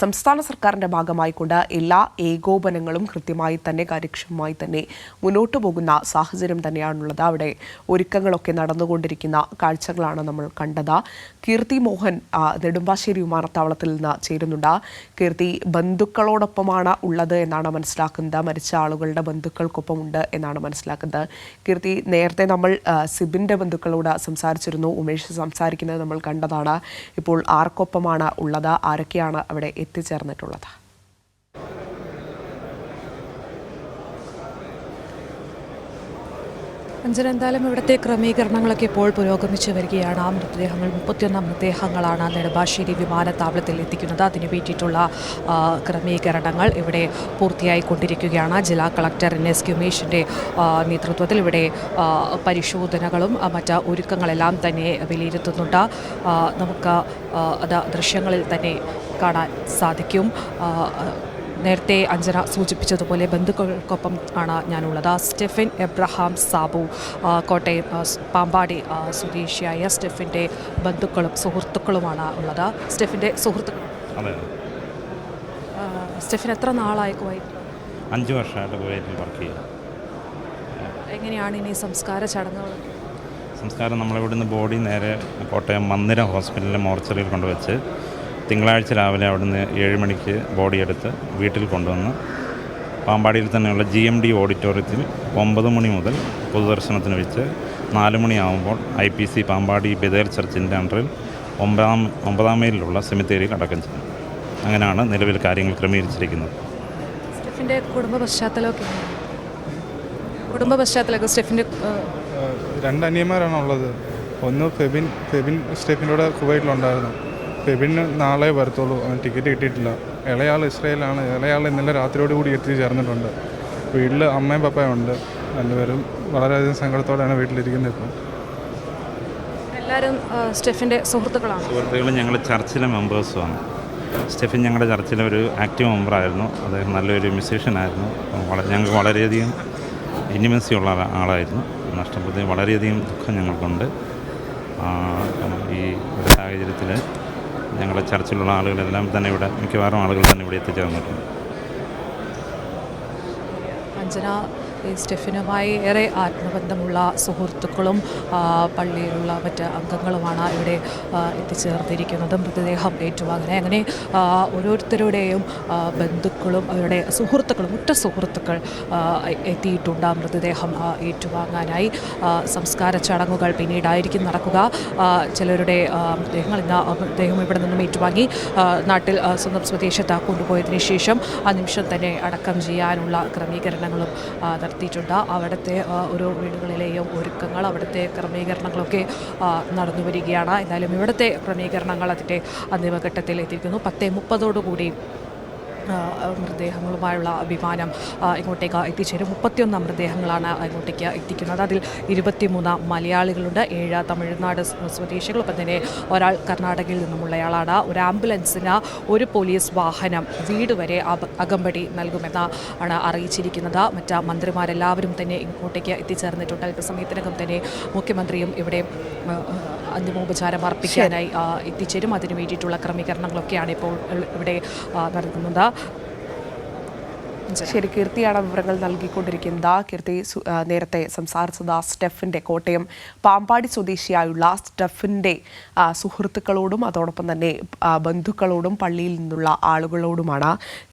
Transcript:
സംസ്ഥാന സർക്കാരിന്റെ ഭാഗമായിക്കൊണ്ട് എല്ലാ ഏകോപനങ്ങളും കൃത്യമായി തന്നെ കാര്യക്ഷമമായി തന്നെ മുന്നോട്ട് പോകുന്ന സാഹചര്യം തന്നെയാണുള്ളത്. അവിടെ ഒരുക്കങ്ങളൊക്കെ നടന്നുകൊണ്ടിരിക്കുന്ന കാഴ്ചകളാണ് നമ്മൾ കണ്ടത്. കീർത്തി മോഹൻ നെടുമ്പാശ്ശേരി വിമാനത്താവളത്തിൽ നിന്ന് ചേരുന്നുണ്ട്. കീർത്തി ബന്ധുക്കളോടൊപ്പമാണ് ഉള്ളത് എന്നാണ് മനസ്സിലാക്കുന്നത്. മരിച്ച ആളുകളുടെ ബന്ധുക്കൾക്കൊപ്പമുണ്ട് എന്നാണ് മനസ്സിലാക്കുന്നത്. കീർത്തി, നേരത്തെ നമ്മൾ സിബിന്റെ ബന്ധുക്കളോട് സംസാരിച്ചിരുന്നു. ഉമേഷ് സംസാരിക്കുന്നത് നമ്മൾ കണ്ടതാണ്. ഇപ്പോൾ ആർക്കൊപ്പമാണ് ഉള്ളത്? ആരൊക്കെയാണ് അവിടെ എത്തിച്ചേർന്നിട്ടുള്ളത്? അഞ്ജന, എന്തായാലും ഇവിടുത്തെ ക്രമീകരണങ്ങളൊക്കെ ഇപ്പോൾ പുരോഗമിച്ചു വരികയാണ്. ആ മൃതദേഹങ്ങൾ 31 മൃതദേഹങ്ങളാണ് നെടുമ്പാശ്ശേരി വിമാനത്താവളത്തിൽ എത്തിക്കുന്നത്. അതിനു വേണ്ടിയിട്ടുള്ള ക്രമീകരണങ്ങൾ ഇവിടെ പൂർത്തിയായിക്കൊണ്ടിരിക്കുകയാണ്. ജില്ലാ കളക്ടർ NS ഉമേഷിൻ്റെ നേതൃത്വത്തിൽ ഇവിടെ പരിശോധനകളും മറ്റ് ഒരുക്കങ്ങളെല്ലാം തന്നെ വിലയിരുത്തുന്നുണ്ട്. നമുക്ക് അത് ദൃശ്യങ്ങളിൽ തന്നെ കാണാൻ സാധിക്കും. നേരത്തെ അഞ്ജന സൂചിപ്പിച്ചതുപോലെ ബന്ധുക്കൾക്കൊപ്പം ആണ് ഞാനുള്ളത്. സ്റ്റെഫിൻ എബ്രഹാം സാബു, കോട്ടയം പാമ്പാടി സ്വദേശിയായ സ്റ്റെഫിൻ്റെ ബന്ധുക്കളും സുഹൃത്തുക്കളുമാണ് ഉള്ളത്. സ്റ്റെഫിൻ്റെ സുഹൃത്തുക്കൾ. സ്റ്റെഫിൻ എത്ര നാളായി കുവൈറ്റ്? 5 വർഷമായിട്ട് കുവൈറ്റിൽ വർക്ക് ചെയ്യുക. എങ്ങനെയാണ് ഇനി സംസ്കാര ചടങ്ങുകൾ? സംസ്കാരം നമ്മളിവിടുന്ന് ബോഡി നേരെ കോട്ടയം മന്ദിരം ഹോസ്പിറ്റലിലെ മോർച്ചറിയിൽ കൊണ്ടുവച്ച് തിങ്കളാഴ്ച രാവിലെ അവിടുന്ന് 7 മണിക്ക് ബോഡി എടുത്ത് വീട്ടിൽ കൊണ്ടുവന്ന് പാമ്പാടിയിൽ തന്നെയുള്ള GMD ഓഡിറ്റോറിയത്തിൽ 9 മണി മുതൽ പൊതുദർശനത്തിന് വെച്ച് 4 മണിയാകുമ്പോൾ IPC പാമ്പാടി ബദേൽ ചർച്ചിൻ്റെ അണ്ടറിൽ 9-ാം മൈലിലുള്ള സെമിത്തേരിയിൽ അടക്കം ചെയ്യും. അങ്ങനെയാണ് നിലവിൽ കാര്യങ്ങൾ ക്രമീകരിച്ചിരിക്കുന്നത്. സ്റ്റെഫിൻ്റെ കുടുംബ പശ്ചാത്തലമൊക്കെ സ്റ്റെഫിൻ്റെ 2 അനിയന്മാരാണ് ഉള്ളത്. ഒന്ന് ഫെബിൻ സ്റ്റെഫിൻ്റെ കൂടെ കുവൈറ്റിലുണ്ടായിരുന്നു. ഫെബിന് നാളെ വരത്തുള്ളൂ. ടിക്കറ്റ് കിട്ടിയിട്ടില്ല. ഇളയാൾ ഇസ്രയേലാണ്. ഇളയാൾ ഇന്നലെ രാത്രിയോട് കൂടി എത്തിച്ചേർന്നിട്ടുണ്ട്. വീട്ടിൽ അമ്മയും പപ്പയും ഉണ്ട്. രണ്ടുപേരും വളരെയധികം സങ്കടത്തോടെയാണ് വീട്ടിലിരിക്കുന്നത്. ഇപ്പോൾ എല്ലാവരും സ്റ്റെഫിൻ്റെ സുഹൃത്തുക്കളും ഞങ്ങൾ ചർച്ചിലെ മെമ്പേഴ്സുമാണ്. സ്റ്റെഫിൻ ഞങ്ങളുടെ ചർച്ചിലെ ഒരു ആക്റ്റീവ് മെമ്പറായിരുന്നു. അദ്ദേഹം നല്ലൊരു മ്യൂസീഷ്യനായിരുന്നു. ഞങ്ങൾക്ക് വളരെയധികം ഇൻറ്റിമസി ഉള്ള ആളായിരുന്നു. നഷ്ടപ്പെടുത്തി വളരെയധികം ദുഃഖം ഞങ്ങൾക്കുണ്ട്. ഈ ഒരു സാഹചര്യത്തിൽ ഞങ്ങളുടെ ചർച്ചിലുള്ള ആളുകളെല്ലാം തന്നെ ഇവിടെ മിക്കവാറും ആളുകൾ തന്നെ ഇവിടെ എത്തിച്ചേർന്നിട്ടുണ്ട്. അഞ്ജന, ഈ സ്റ്റെഫിനുമായി ഏറെ ആത്മബന്ധമുള്ള സുഹൃത്തുക്കളും പള്ളിയിലുള്ള മറ്റ് അംഗങ്ങളുമാണ് ഇവിടെ എത്തിച്ചേർന്നിരിക്കുന്നത്. മൃതദേഹം ഏറ്റുവാങ്ങാൻ അങ്ങനെ ഓരോരുത്തരുടെയും ബന്ധുക്കളും അവരുടെ സുഹൃത്തുക്കളും ഉറ്റ സുഹൃത്തുക്കൾ എത്തിയിട്ടുണ്ട് മൃതദേഹം ഏറ്റുവാങ്ങാനായി. സംസ്കാര ചടങ്ങുകൾ പിന്നീടായിരിക്കും നടക്കുക. ചിലരുടെ മൃതദേഹം ഇവിടെ നിന്നും ഏറ്റുവാങ്ങി നാട്ടിൽ സ്വന്തം സ്വദേശത്ത് കൊണ്ടുപോയതിനു ശേഷം ആ നിമിഷം തന്നെ അടക്കം ചെയ്യാനുള്ള ക്രമീകരണങ്ങളും നടത്തിയിട്ടുണ്ട്. അവിടുത്തെ ഓരോ വീടുകളിലെയും ഒരുക്കങ്ങൾ, അവിടുത്തെ ക്രമീകരണങ്ങളൊക്കെ നടന്നു വരികയാണ്. എന്തായാലും ഇവിടുത്തെ ക്രമീകരണങ്ങൾ അതിൻ്റെ അന്തിമഘട്ടത്തിൽ എത്തിയിരിക്കുന്നു. 10:30 മൃതദേഹങ്ങളുമായുള്ള വിമാനം ഇങ്ങോട്ടേക്ക് എത്തിച്ചേരും. 31 മൃതദേഹങ്ങളാണ് ഇങ്ങോട്ടേക്ക് എത്തിക്കുന്നത്. അതിൽ 23 മലയാളികളുണ്ട്, 7 തമിഴ്നാട് സ്വദേശികൾ, ഒപ്പം തന്നെ ഒരാൾ കർണാടകയിൽ നിന്നുമുള്ളയാളാണ്. ഒരു ആംബുലൻസിന് ഒരു പോലീസ് വാഹനം വീട് വരെ അകമ്പടി നൽകുമെന്നാണ് അറിയിച്ചിരിക്കുന്നത്. മറ്റ് മന്ത്രിമാരെല്ലാവരും തന്നെ ഇങ്ങോട്ടേക്ക് എത്തിച്ചേർന്നിട്ടുണ്ട്. അല്പസമയത്തിനകം തന്നെ മുഖ്യമന്ത്രിയും ഇവിടെ അന്തിമോപചാരം അർപ്പിക്കാനായി എത്തിച്ചേരും. അതിനു വേണ്ടിയിട്ടുള്ള ക്രമീകരണങ്ങളൊക്കെയാണ് ഇപ്പോൾ ഇവിടെ നടക്കുന്നത്. ശരി, കീർത്തിയാണ് വിവരങ്ങൾ നൽകിക്കൊണ്ടിരിക്കുന്നത്. കീർത്തി, നേരത്തെ സംസാരിച്ചത് സ്റ്റെഫിൻ്റെ, കോട്ടയം പാമ്പാടി സ്വദേശിയായുള്ള സ്റ്റെഫിൻ്റെ സുഹൃത്തുക്കളോടും അതോടൊപ്പം തന്നെ ബന്ധുക്കളോടും പള്ളിയിൽ നിന്നുള്ള ആളുകളോടുമാണ്.